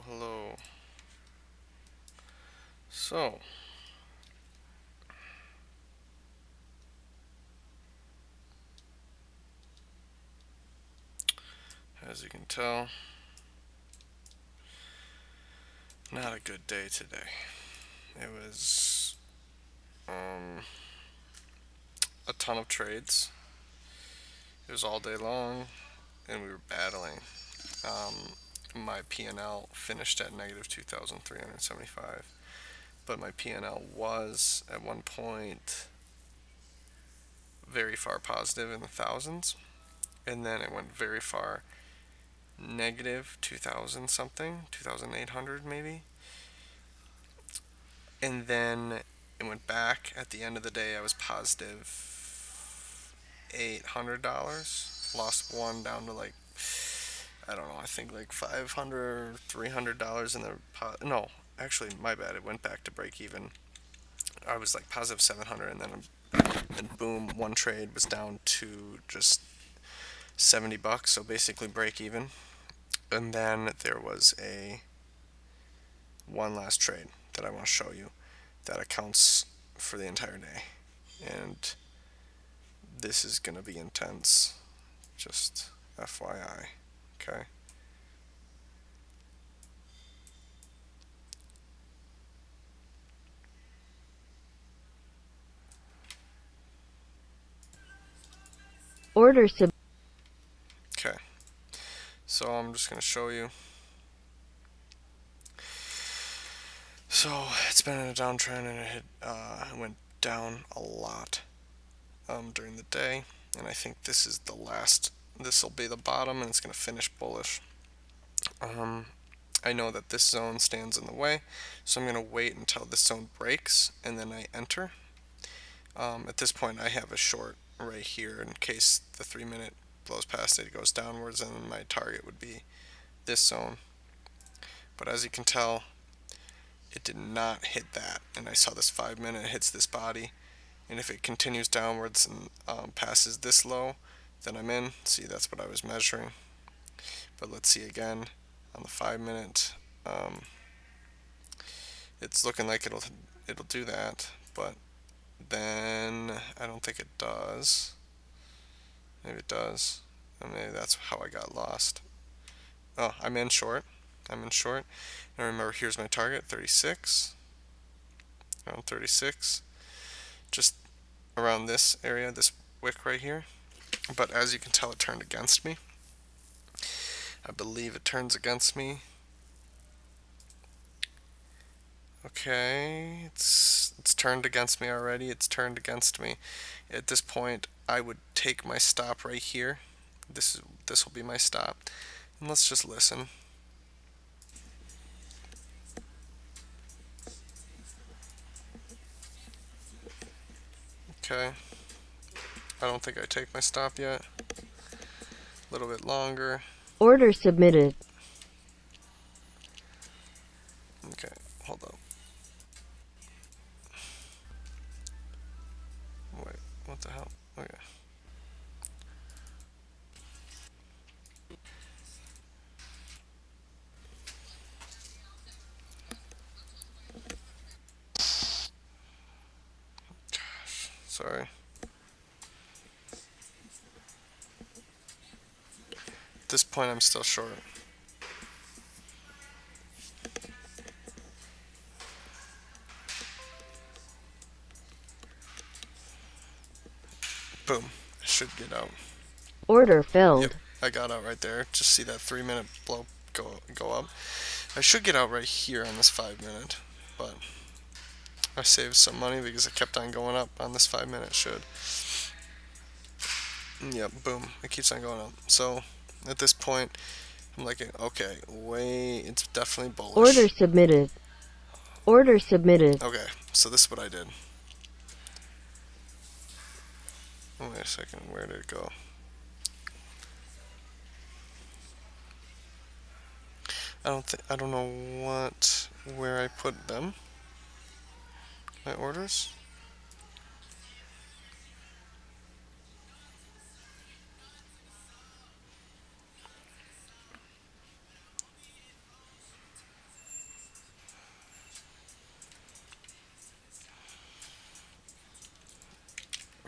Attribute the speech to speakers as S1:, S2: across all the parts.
S1: Hello. So, as you can tell, not a good day today. It was a ton of trades. It was all day long, and we were battling. My P&L finished at negative 2,375, but my P&L was at one point very far positive in the thousands, and then it went very far negative 2,000 something, 2,800 maybe, and then it went back. At the end of the day, I was positive $800. Lost one down to like, I don't know, I think like 500, $300 in the no, actually my bad. It went back to break even. I was like positive 700, and boom, one trade was down to just $70. So basically break even. And then there was a one last trade that I want to show you that accounts for the entire day. And this is going to be intense. Just FYI. Okay?
S2: Order sub.
S1: Okay. So I'm just going to show you. So it's been in a downtrend, and it went down a lot during the day. And I think this is the last. This will be the bottom, and it's going to finish bullish. I know that this zone stands in the way, so I'm going to wait until this zone breaks, and then I enter. At this point, I have a short right here in case the 3 minute blows past it, it goes downwards, and then my target would be this zone. But as you can tell, it did not hit that, and I saw this 5 minute hits this body, and if it continues downwards and passes this low, then I'm in. See, that's what I was measuring. But let's see again on the 5 minute. It's looking like it'll do that, but then I don't think it does. Maybe it does. And maybe that's how I got lost. Oh, I'm in short. I'm in short. And remember, here's my target, 36. Around 36. Just around this area, this wick right here. But as you can tell, it turned against me. I believe it turns against me. Okay, it's turned against me already. It's turned against me. At this point, I would take my stop right here. This will be my stop. And let's just listen. Okay. I don't think I take my stop yet. A little bit longer.
S2: Order submitted.
S1: Okay, hold up. Wait, what the hell? Okay. Sorry. At this point, I'm still short. Boom. I should get out.
S2: Order
S1: Yep,
S2: filled.
S1: I got out right there. Just see that 3 minute blow go up. I should get out right here on this 5 minute, but I saved some money because it kept on going up on this 5 minute. Should. Yep, boom. It keeps on going up. So at this point, I'm like, okay, wait, it's definitely
S2: Order
S1: bullish.
S2: submitted. Order submitted.
S1: Okay, so this is what I did. Wait a second, where did it go? I don't know where I put them. My orders.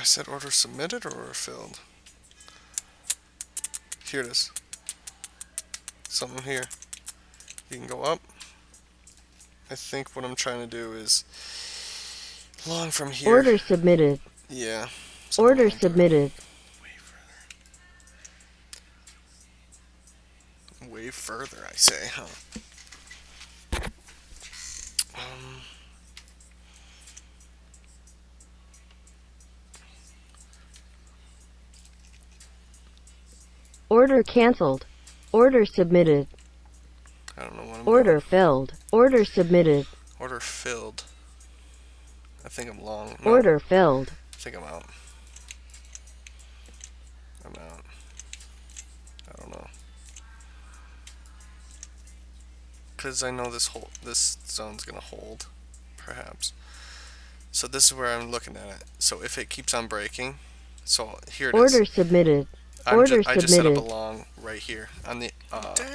S1: said order submitted or order filled. Here it is. Something here. You can go up. I think what I'm trying to do is long from here.
S2: Order submitted.
S1: Yeah.
S2: Order submitted.
S1: Way further, I say, huh? Um,
S2: Order canceled. Order submitted.
S1: I don't know what I'm
S2: Order
S1: doing.
S2: filled. Order submitted.
S1: Order filled. I think I'm long. No,
S2: Order filled.
S1: I think I'm out. I'm out. I don't know. Because I know this zone's gonna hold, perhaps. So this is where I'm looking at it. So if it keeps on breaking, so here it is.
S2: Order submitted. Order
S1: I just set up a
S2: submitted.
S1: long right here on the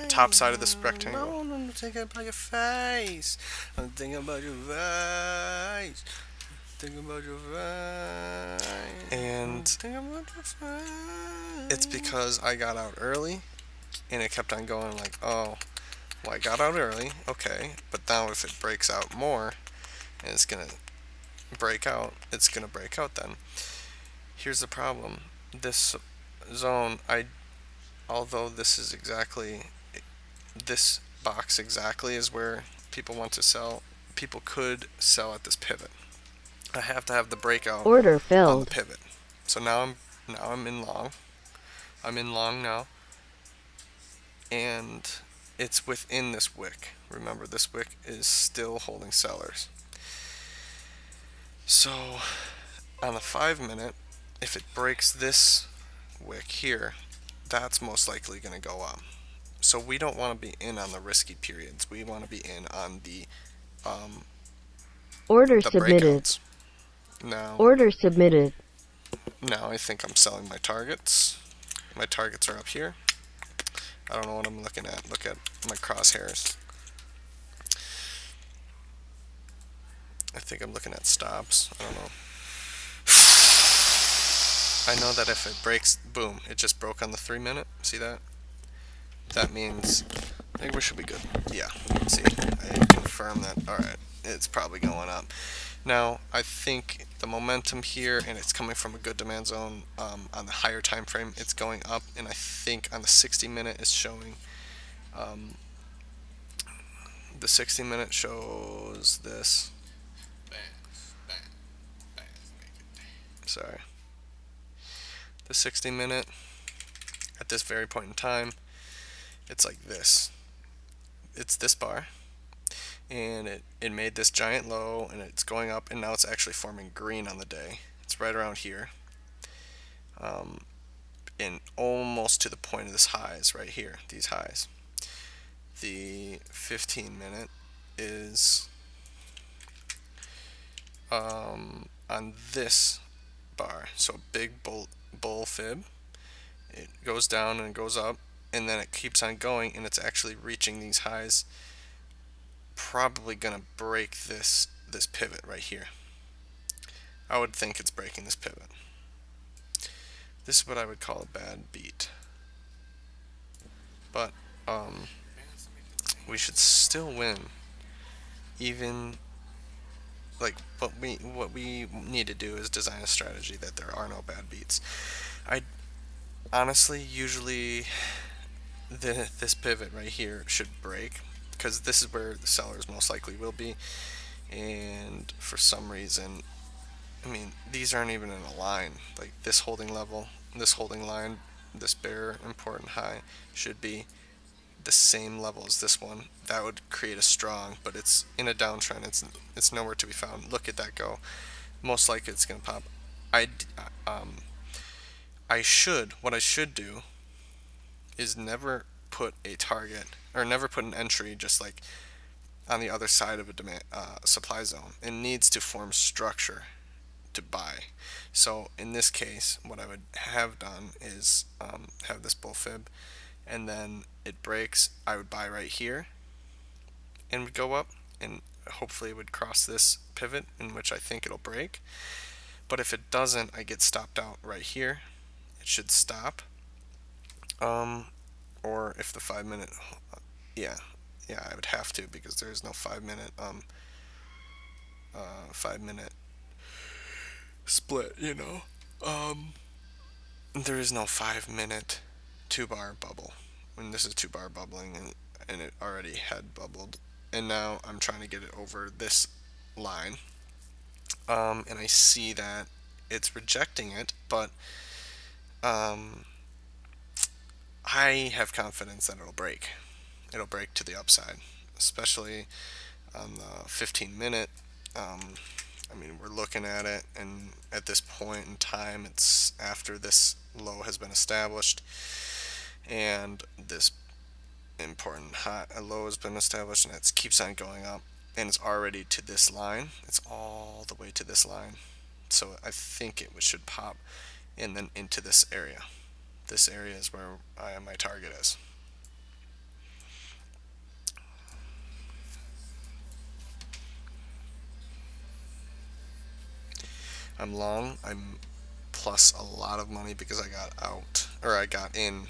S1: top side of this rectangle.
S3: No, I'm thinking about your face. I'm thinking about your face. Thinking about your face.
S1: And
S3: Thinking about your face.
S1: it's because I got out early, and it kept on going like, oh, well, I got out early, okay, but now if it breaks out more, and it's gonna break out, it's gonna break out then. Here's the problem. This zone, although this is exactly, this box exactly is where people want to sell, people could sell at this pivot. I have to have the breakout
S2: Order
S1: on the
S2: filled.
S1: pivot. So now I'm in long. I'm in long now. And it's within this wick. Remember, this wick is still holding sellers. So on the 5-minute, if it breaks this wick here, that's most likely going to go up. So we don't want to be in on the risky periods. We want to be in on the
S2: Order submitted.
S1: breakouts. Now
S2: Order submitted.
S1: I think I'm selling my targets. My targets are up here. I don't know what I'm looking at. Look at my crosshairs. I think I'm looking at stops. I don't know. I know that if it breaks, boom, it just broke on the 3-minute. See that? That means I think we should be good. Yeah. See, I confirm that. All right, it's probably going up. Now, I think the momentum here, and it's coming from a good demand zone on the higher time frame, it's going up, and I think on the 60-minute it's showing, the 60-minute shows this. Sorry. The 60-minute, at this very point in time, it's like this. It's this bar. And it made this giant low, and it's going up, and now it's actually forming green on the day. It's right around here, and almost to the point of this highs right here, these highs. The 15-minute is on this bar, so big bull fib. It goes down and goes up, and then it keeps on going, and it's actually reaching these highs. Probably gonna break this pivot right here. I would think it's breaking this pivot. This is what I would call a bad beat. But we should still win. Even like what we need to do is design a strategy that there are no bad beats. I honestly usually this pivot right here should break, because this is where the sellers most likely will be, and for some reason, I mean, these aren't even in a line. Like this holding level, this holding line, this bear important high should be the same level as this one. That would create a strong, but it's in a downtrend. It's nowhere to be found. Look at that go. Most likely it's gonna pop. What I should do is never put a target, or never put an entry just like on the other side of a demand supply zone. It needs to form structure to buy. So in this case, what I would have done is have this bull fib, and then it breaks. I would buy right here, and would go up, and hopefully it would cross this pivot, in which I think it'll break. But if it doesn't, I get stopped out right here. It should stop. Um, or if the 5 minute, yeah, yeah, I would have to because there is no 5 minute 5 minute split. There is no 5 minute 2 bar bubble. And this is 2 bar bubbling, and it already had bubbled. And now I'm trying to get it over this line. And I see that it's rejecting it, but um, I have confidence that it'll break. It'll break to the upside, especially on the 15 minute. I mean, we're looking at it, and at this point in time, it's after this low has been established, and this important high low has been established, and it keeps on going up, and it's already to this line. It's all the way to this line, so I think it should pop, and then into this area. This area is where my target is. I'm long. I'm plus a lot of money because I got out, or I got in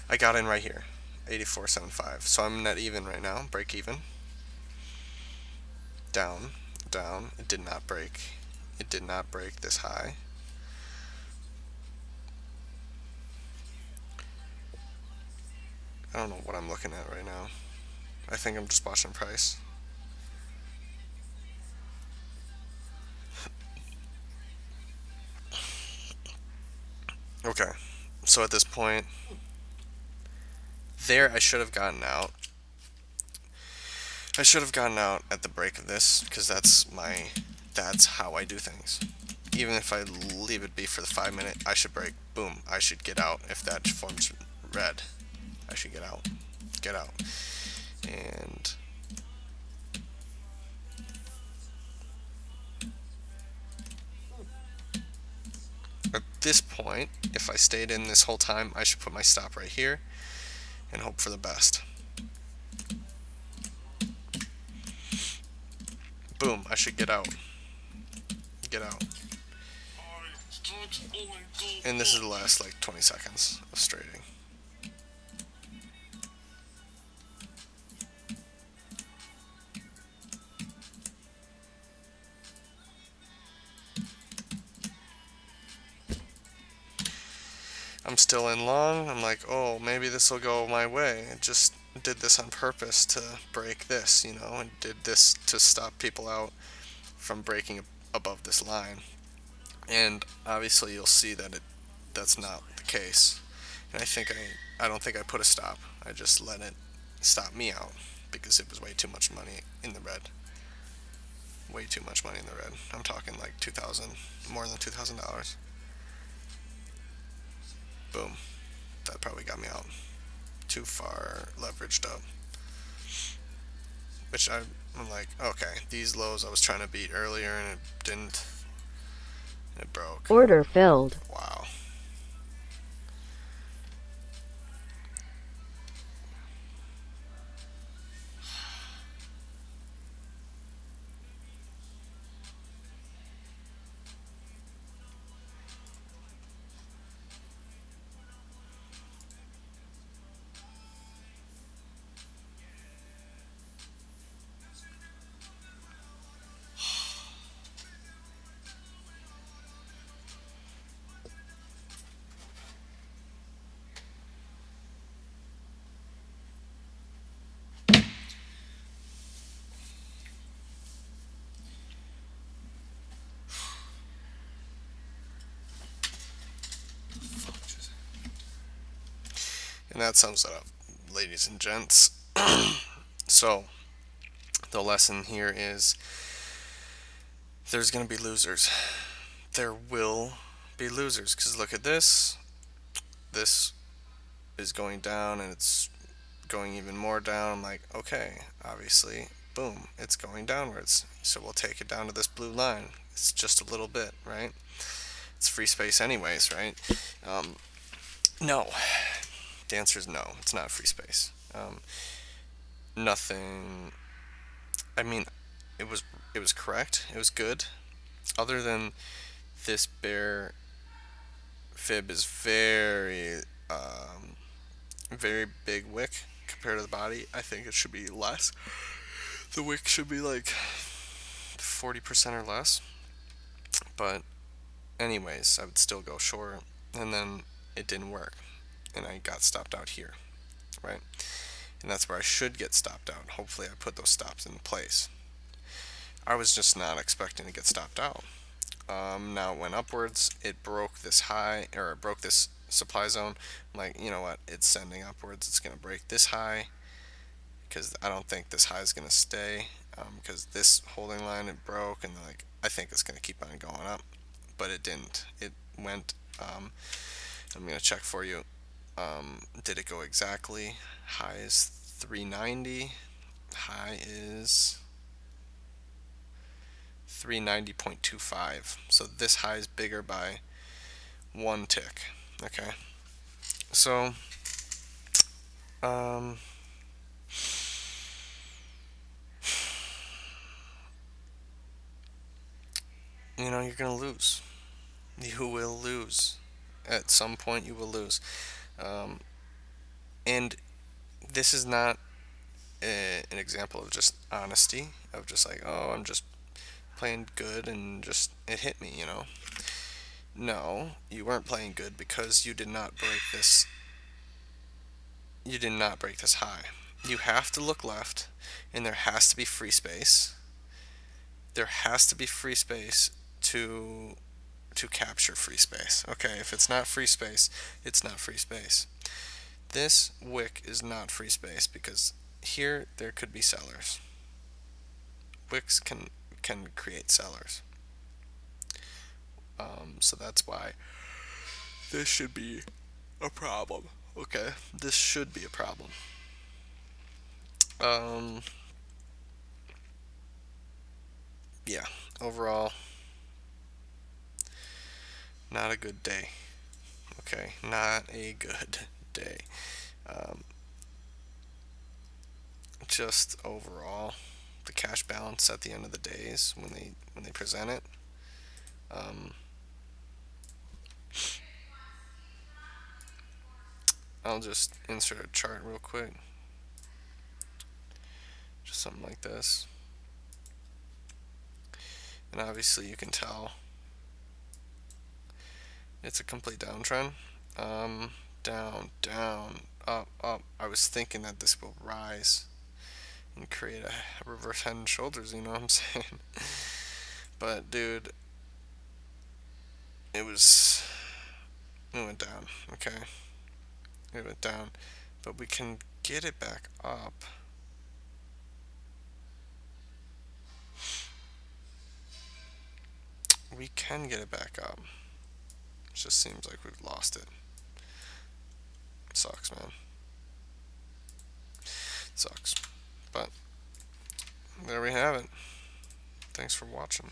S1: I got in right here, 84.75. So I'm net even right now, break even. Down, down. It did not break. It did not break this high. I don't know what I'm looking at right now. I think I'm just watching price. Okay, so at this point, there I should have gotten out. I should have gotten out at the break of this because that's how I do things. Even if I leave it be for the 5 minute, I should break. Boom, I should get out. If that forms red, I should get out. Get out. And at this point, if I stayed in this whole time, I should put my stop right here and hope for the best. Boom, I should get out. Get out. And this is the last like 20 seconds of trading. I'm still in long. I'm like, oh, maybe this will go my way. I just did this on purpose to break this, and did this to stop people out from breaking above this line. And obviously you'll see that that's not the case. And I don't think I put a stop. I just let it stop me out because it was way too much money in the red. Way too much money in the red. I'm talking like more than $2,000. Boom. That probably got me out. Too far leveraged up. Which I'm like, okay, these lows I was trying to beat earlier and it didn't. It broke.
S2: Order filled.
S1: Wow. And that sums it up, ladies and gents. So, the lesson here is there's going to be losers. There will be losers. Because look at this. This is going down and it's going even more down. I'm like, okay, obviously, boom, it's going downwards. So we'll take it down to this blue line. It's just a little bit, right? It's free space anyways, right? No. The answer is no. It's not free space. Nothing. I mean, it was correct. It was good. other than this bear fib is very, very big wick compared to the body. I think it should be less. The wick should be like 40% or less. But anyways, I would still go short, and then it didn't work, and I got stopped out here, right? And that's where I should get stopped out. Hopefully, I put those stops in place. I was just not expecting to get stopped out. Now it went upwards. It broke this high, or it broke this supply zone. I'm like, you know what? It's sending upwards. It's gonna break this high because I don't think this high is gonna stay. Because this holding line it broke, and like I think it's gonna keep on going up, but it didn't. It went. I'm gonna check for you. Did it go exactly? High is 390. High is 390.25. So this high is bigger by one tick. Okay. So, um, you're gonna lose. You will lose. At some point, you will lose. Um, and this is not an example of just honesty, of just like, oh, I'm just playing good and just it hit me. No, you weren't playing good because you did not break this. You did not break this high. You have to look left, and there has to be free space. There has to be free space to capture free space. Okay, if it's not free space, it's not free space. This wick is not free space because here there could be sellers. Wicks can create sellers. So that's why this should be a problem. Okay, this should be a problem. Um, yeah. Overall, not a good day. Okay, not a good day. Um, just overall, the cash balance at the end of the days when they present it. Um, I'll just insert a chart real quick. Just something like this. And obviously you can tell it's a complete downtrend. Down, down, up, up. I was thinking that this will rise and create a reverse head and shoulders, you know what I'm saying? But dude, it went down, okay? It went down. But we can get it back up. We can get it back up. It just seems like we've lost it. Sucks, man. Sucks. But there we have it. Thanks for watching.